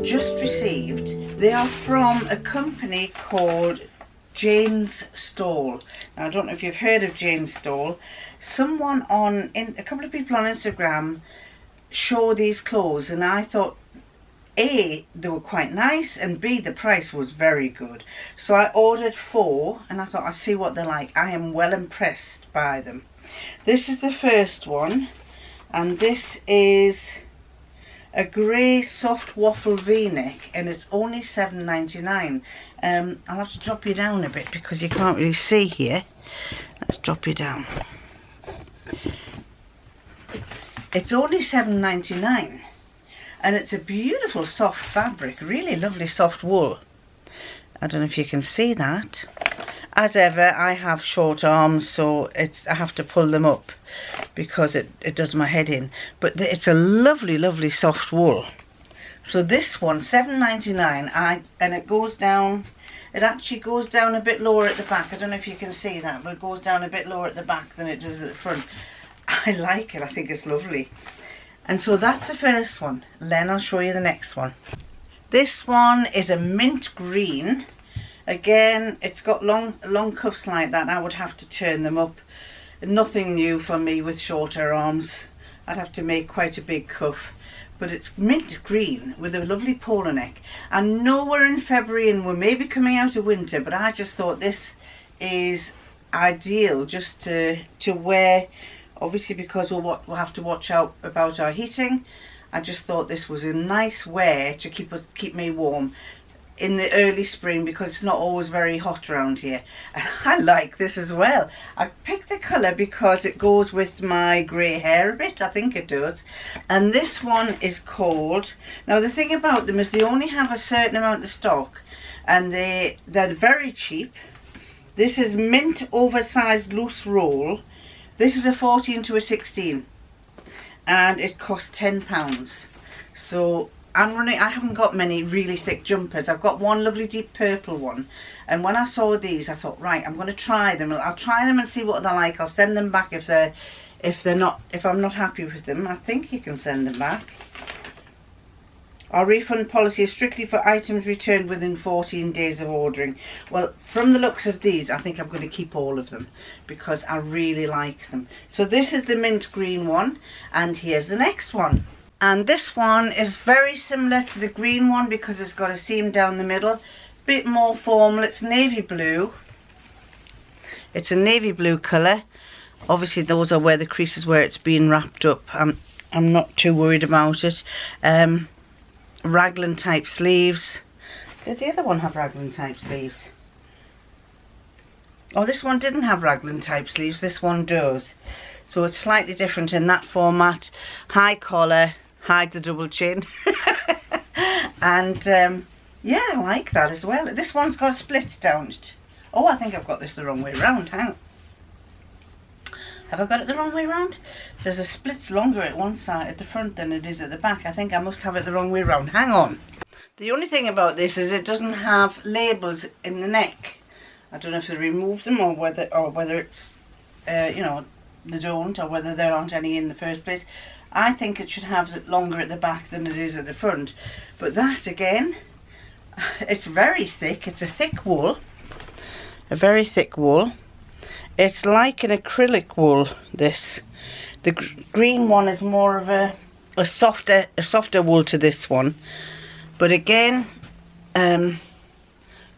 just received. They are from a company called Janesstall. Now I don't know if you've heard of Janesstall. A couple of people on Instagram show these clothes, and I thought A, they were quite nice, and B, the price was very good. So I ordered 4 and I thought I'd see what they're like. I am well impressed by them. This is the first one, and this is a grey soft waffle v-neck, and it's only $7.99. I'll have to drop you down a bit because you can't really see here. Let's drop you down. It's only $7.99, and it's a beautiful soft fabric, really lovely soft wool. I don't know if you can see that. As ever, I have short arms, so I have to pull them up because it does my head in. But it's a lovely, lovely soft wool. So this one, $7.99, and it goes down. It actually goes down a bit lower at the back. I don't know if you can see that, but it goes down a bit lower at the back than it does at the front. I like it. I think it's lovely. And so that's the first one. Then I'll show you the next one. This one is a mint green. Again, it's got long cuffs like that. I would have to turn them up. Nothing new for me with shorter arms. I'd have to make quite a big cuff. But it's mint green with a lovely polo neck. I know we're in February and we're maybe coming out of winter, but I just thought this is ideal just to wear, obviously because we'll have to watch out about our heating. I just thought this was a nice wear to keep me warm in the early spring, because it's not always very hot around here. And I like this as well. I picked the colour because it goes with my grey hair a bit. I think it does. And this one is called, now the thing about them is they only have a certain amount of stock, and they're very cheap. This is mint oversized loose roll. This is a 14 to a 16, and it costs £10. So I haven't got many really thick jumpers. I've got one lovely deep purple one, and when I saw these I thought, right, I'm going to try them. I'll try them and see what they're like. I'll send them back if I'm not happy with them. I think you can send them back. Our refund policy is strictly for items returned within 14 days of ordering. Well, from the looks of these, I think I'm going to keep all of them because I really like them. So this is the mint green one, and here's the next one. And this one is very similar to the green one because it's got a seam down the middle. Bit more formal. It's navy blue. It's a navy blue colour. Obviously those are where the creases where it's been wrapped up. I'm not too worried about it. Raglan type sleeves. Did the other one have raglan type sleeves? Oh, this one didn't have raglan type sleeves. This one does. So it's slightly different in that format. High collar. Hide the double chin. And yeah, I like that as well. This one's got splits down it. Oh, I think I've got this the wrong way round. Hang on. Have I got it the wrong way round? There's a splits longer at one side at the front than it is at the back. I think I must have it the wrong way round. Hang on. The only thing about this is it doesn't have labels in the neck. I don't know if they removed them or whether it's you know, they don't, or whether there aren't any in the first place. I think it should have it longer at the back than it is at the front. But that again, it's very thick. It's a thick wool. A very thick wool. It's like an acrylic wool, this. The green one is more of a softer wool to this one. But again, have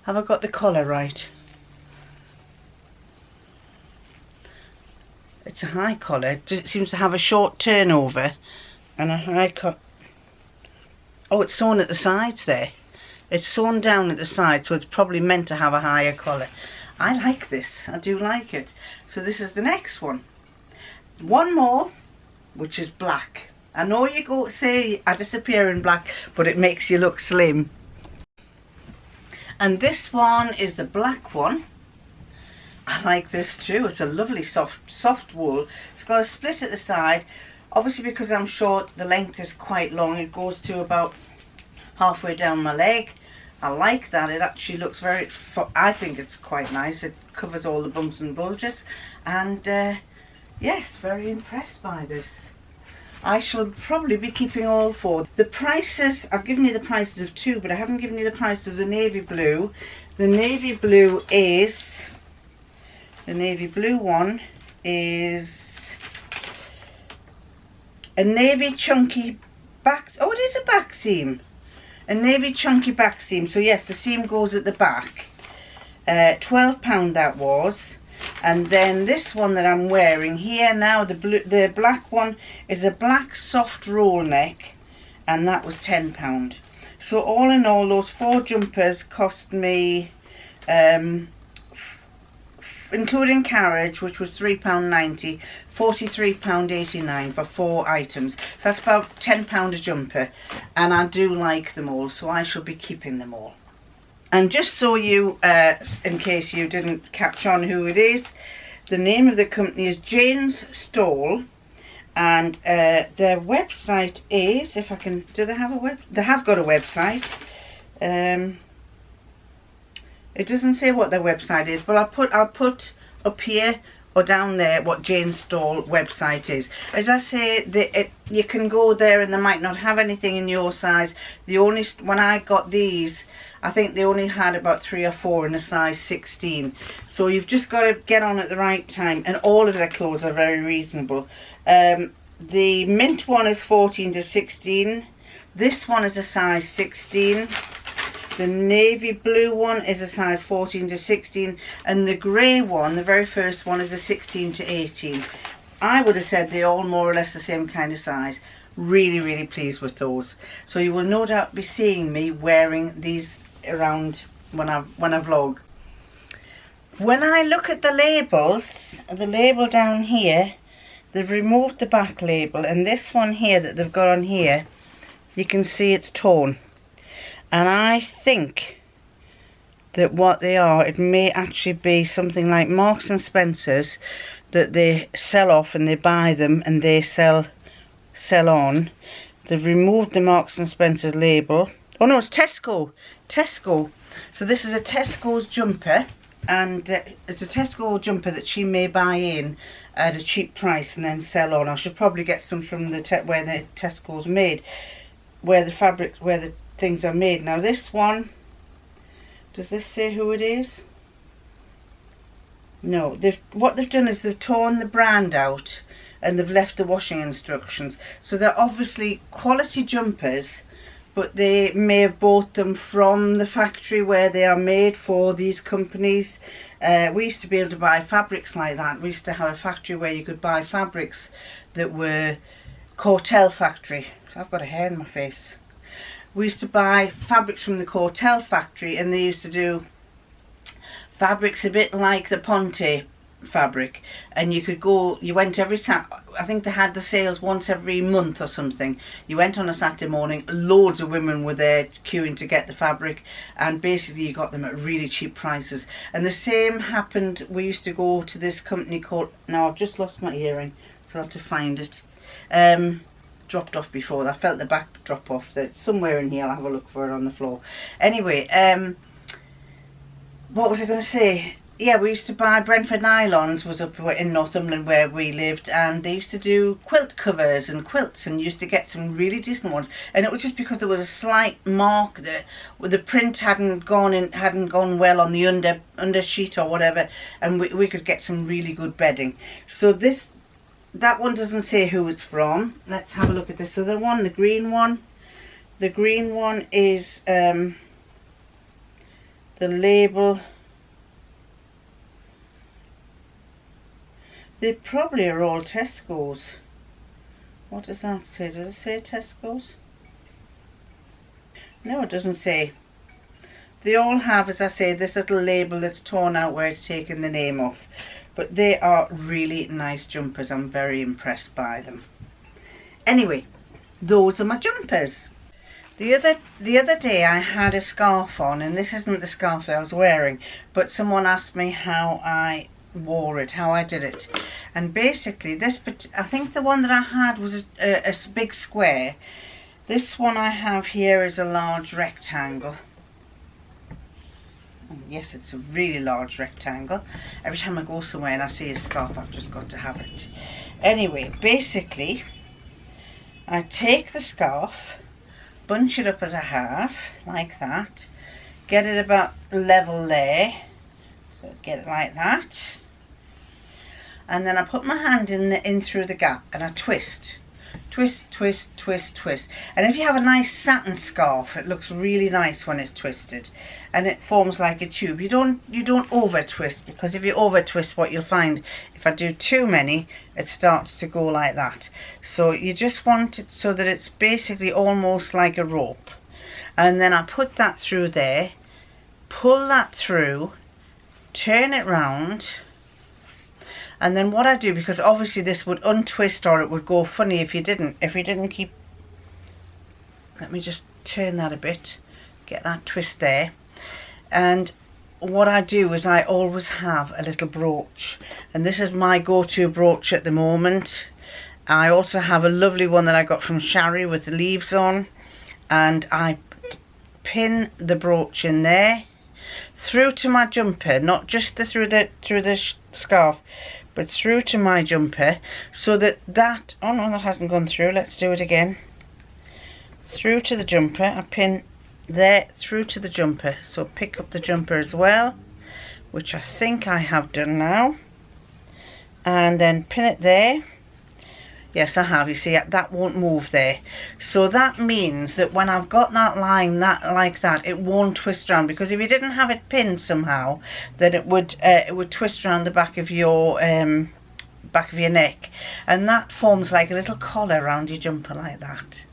I got the collar right? It's a high collar. It seems to have a short turnover and a high collar. Oh, it's sewn at the sides there. It's sewn down at the side, so it's probably meant to have a higher collar. I like this. I do like it. So this is the next one. One more, which is black. I know you say I disappear in black, but it makes you look slim. And this one is the black one. I like this too. It's a lovely soft wool. It's got a split at the side. Obviously because I'm short, the length is quite long. It goes to about halfway down my leg. I like that. It actually looks very, I think it's quite nice. It covers all the bumps and bulges. And yes, very impressed by this. I shall probably be keeping all four. The prices, I've given you the prices of two, but I haven't given you the price of the navy blue. The navy blue one is a navy chunky back, oh it is a back seam. A navy chunky back seam, so yes, the seam goes at the back. £12 that was. And then this one that I'm wearing here now, the black one is a black soft roll neck, and that was £10. So all in all, those four jumpers cost me, including carriage, which was £3.90, £43.89 for four items. So that's about £10 a jumper, and I do like them all, so I shall be keeping them all. And just so you, in case you didn't catch on who it is, the name of the company is Janesstall, and their website is, if I can, do they have a web? They have got a website. It doesn't say what their website is, but I'll put up here or down there what Janesstall website is. As I say, you can go there and they might not have anything in your size. When I got these, I think they only had about 3 or 4 in a size 16. So you've just got to get on at the right time, and all of their clothes are very reasonable. The mint one is 14 to 16. This one is a size 16. The navy blue one is a size 14 to 16, and the grey one, the very first one, is a 16 to 18. I would have said they're all more or less the same kind of size. Really, really pleased with those. So you will no doubt be seeing me wearing these around when I vlog. When I look at the labels, the label down here, they've removed the back label, and this one here that they've got on here, you can see it's torn. And I think that what they are, it may actually be something like Marks and Spencer's, that they sell off and they buy them and they sell on. They've removed the Marks and Spencer's label. Oh no, it's Tesco. So this is a Tesco's jumper, and it's a Tesco jumper that she may buy in at a cheap price and then sell on. I should probably get some from where the Tesco's made, where the things are made. Now this one, does this say who it is? No. What they've done is they've torn the brand out and they've left the washing instructions. So they're obviously quality jumpers, but they may have bought them from the factory where they are made for these companies. We used to be able to buy fabrics like that. We used to have a factory where you could buy fabrics that were Cortel factory. So I've got a hair in my face. We used to buy fabrics from the Cortel factory, and they used to do fabrics a bit like the Ponte fabric, and you went every I think they had the sales once every month or something. You went on a Saturday morning, loads of women were there queuing to get the fabric, and basically you got them at really cheap prices. And the same happened, we used to go to this company called, now I've just lost my earring, so I'll have to find it. Dropped off before. I felt the back drop off. That's somewhere in here. I'll have a look for it on the floor. Anyway, what was I going to say? Yeah, we used to buy Brentford Nylons, was up in Northumberland where we lived, and they used to do quilt covers and quilts, and used to get some really decent ones. And it was just because there was a slight mark that the print hadn't gone well on the under sheet or whatever, and we could get some really good bedding. So that one doesn't say who it's from. Let's have a look at this other one, the green one. The green one is the label. They probably are all Tesco's. What does that say? Does it say Tesco's? No, it doesn't say. They all have, as I say, this little label that's torn out where it's taken the name off. But they are really nice jumpers. I'm very impressed by them. Anyway, those are my jumpers. The other day I had a scarf on, and this isn't the scarf that I was wearing, but someone asked me how I wore it, how I did it. And basically I think the one that I had was a big square. This one I have here is a large rectangle. Yes, it's a really large rectangle. Every time I go somewhere and I see a scarf, I've just got to have it. Anyway, basically, I take the scarf, bunch it up as a half, like that, get it about level there, so get it like that, and then I put my hand in through the gap and I twist. Twist, twist, twist, twist. And if you have a nice satin scarf, it looks really nice when it's twisted, and it forms like a tube. You don't over twist, because if you over twist, what you'll find, if I do too many, it starts to go like that. So you just want it so that it's basically almost like a rope. And then I put that through there, pull that through, turn it round. And then what I do, because obviously this would untwist or it would go funny if you didn't keep, let me just turn that a bit, get that twist there. And what I do is I always have a little brooch, and this is my go-to brooch at the moment. I also have a lovely one that I got from Shari with the leaves on, and I pin the brooch in there through to my jumper, not just through the scarf, but through to my jumper, so that oh no, that hasn't gone through. Let's do it again. Through to the jumper, I pin there through to the jumper. So pick up the jumper as well, which I think I have done now, and then pin it there. Yes, I have. You see, that won't move there. So that means that when I've got that line like that, it won't twist around, because if you didn't have it pinned somehow, then it would twist around the back of your neck, and that forms like a little collar around your jumper like that.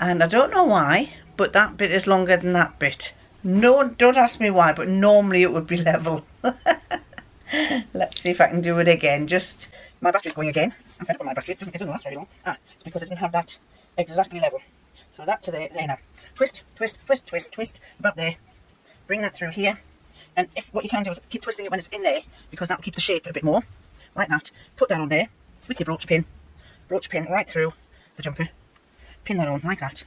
And I don't know why, but that bit is longer than that bit. No, don't ask me why, but normally it would be level. Let's see if I can do it again. Just, my battery's going again. I'm fed up with my battery. It doesn't last very long. It's because I didn't have that exactly level. So that to there now. Twist, twist, twist, twist, twist, about there. Bring that through here. And what you can do is keep twisting it when it's in there, because that will keep the shape a bit more. Like that. Put that on there with your brooch pin right through the jumper. Pin that on like that.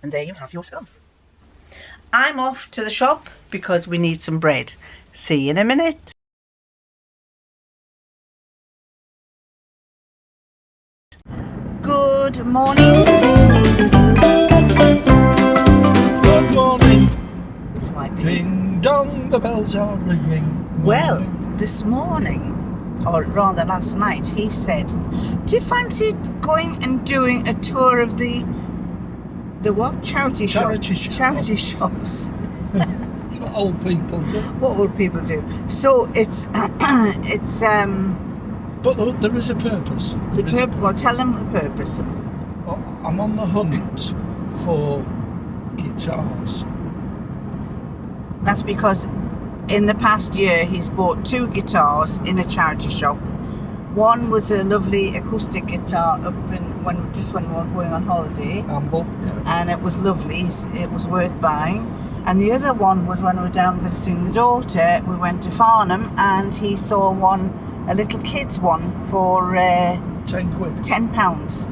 And there you have your scarf. I'm off to the shop because we need some bread. See you in a minute. Good morning. Good morning. It's my Ding dong, the bells are ringing. Well, this morning, or rather last night, he said, do you fancy going and doing a tour of the what? Charity shops. Charity shops. That's what old people do. What old people do. So it's But look, there is a purpose. well, tell them the purpose. I'm on the hunt for guitars. That's because in the past year he's bought 2 guitars in a charity shop. One was a lovely acoustic guitar when we were going on holiday. Amble, yeah. And it was lovely. It was worth buying. And the other one was when we were down visiting the daughter. We went to Farnham and he saw a little kid's one for 10 quid. £10.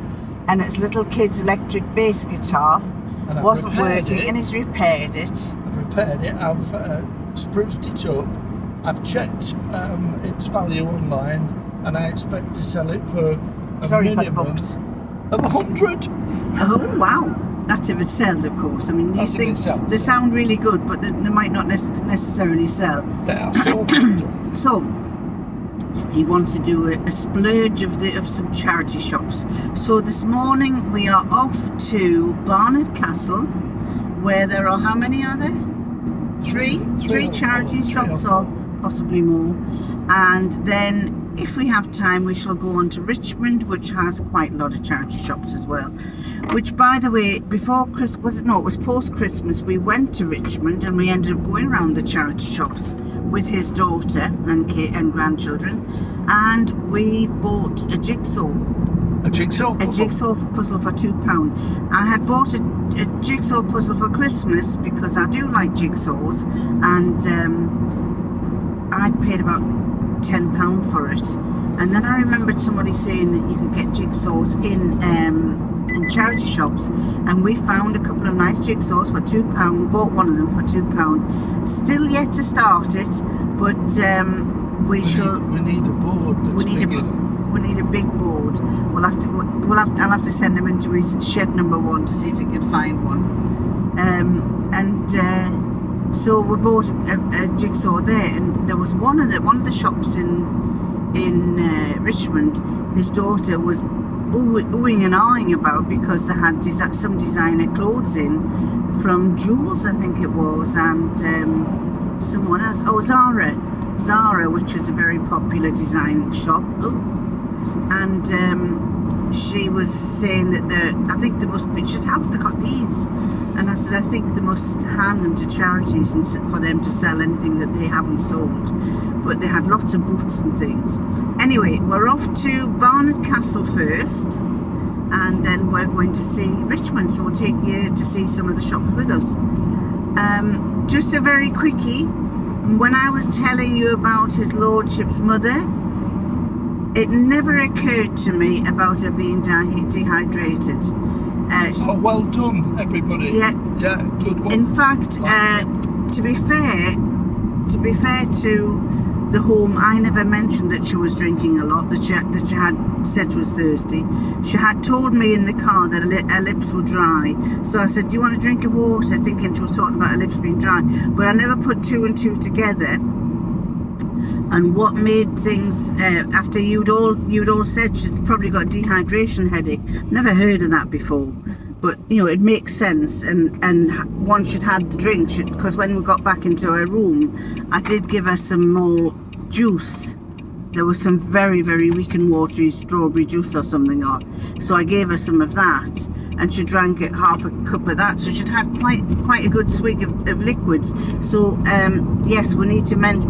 And it's little kid's electric bass guitar. And wasn't working, and he's repaired it. I've repaired it. I've spruced it up. I've checked its value online, and I expect to sell it for a minimum of 100. Oh wow! That's if it sells, of course. I mean, these things they sound really good, but they might not necessarily sell. They are sold. So he wants to do a splurge of some charity shops. So this morning we are off to Barnard Castle, where there are, how many are there? Three charity shops, or possibly more. And then if we have time, we shall go on to Richmond, which has quite a lot of charity shops as well. Which, by the way, before Christmas, it was post-Christmas, we went to Richmond and we ended up going around the charity shops with his daughter and grandchildren, and we bought a jigsaw. A jigsaw puzzle? A jigsaw puzzle for £2. I had bought a jigsaw puzzle for Christmas because I do like jigsaws, and I paid about £10 for it. And then I remembered somebody saying that you could get jigsaws in charity shops, and we found a couple of nice jigsaws for £2. Bought one of them for £2. Still yet to start it, but we need a board that's big enough. we need a big board. I'll have to send him into his shed number 1 to see if he can find one. So we bought a jigsaw there, and there was one of the shops in Richmond. His daughter was oohing and ahhing about because they had some designer clothes in from Jules, I think it was, and someone else. Oh, Zara, which is a very popular design shop. And she was saying that I think they must be, just have they got these? And I said, I think they must hand them to charities and for them to sell anything that they haven't sold. But they had lots of boots and things. Anyway, we're off to Barnard Castle first, and then we're going to see Richmond. So we'll take you to see some of the shops with us. Just a very quickie. When I was telling you about his lordship's mother, it never occurred to me about her being dehydrated. Well done, everybody. Yeah, good one. In fact, to be fair to the home, I never mentioned that she was drinking a lot, that she had said she was thirsty. She had told me in the car that her lips were dry. So I said, do you want a drink of water? Thinking she was talking about her lips being dry. But I never put 2 and 2 together. And what made things, after you'd all said she's probably got a dehydration headache. Never heard of that before. But, it makes sense. And once she'd had the drink, because when we got back into her room, I did give her some more juice. There was some very, very weak and watery strawberry juice or something. So I gave her some of that. And she drank half a cup of that. So she'd had quite a good swig of liquids. So, yes, we need to mention...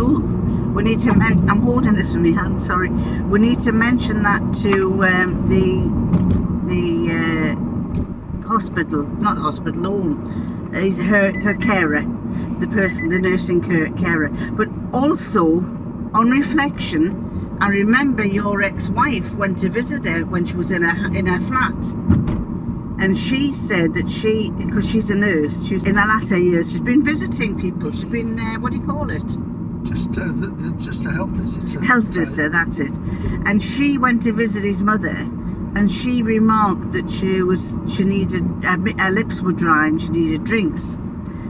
I'm holding this with my hand, sorry. We need to mention that to the hospital, not the hospital, home. Her carer, the nursing carer. But also, on reflection, I remember your ex-wife went to visit her when she was in her flat. And she said that because she's a nurse, she's in her latter years, she's been visiting people. She's been, what do you call it? Just a health visitor. Health visitor, that's it. And she went to visit his mother, and she remarked that she needed, her lips were dry and she needed drinks.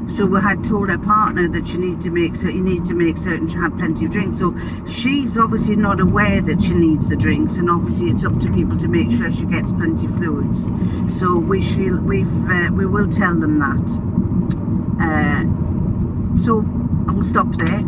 So we had told her partner that you need to make certain she had plenty of drinks. So she's obviously not aware that she needs the drinks, and obviously it's up to people to make sure she gets plenty of fluids. So we will tell them that. So I will stop there.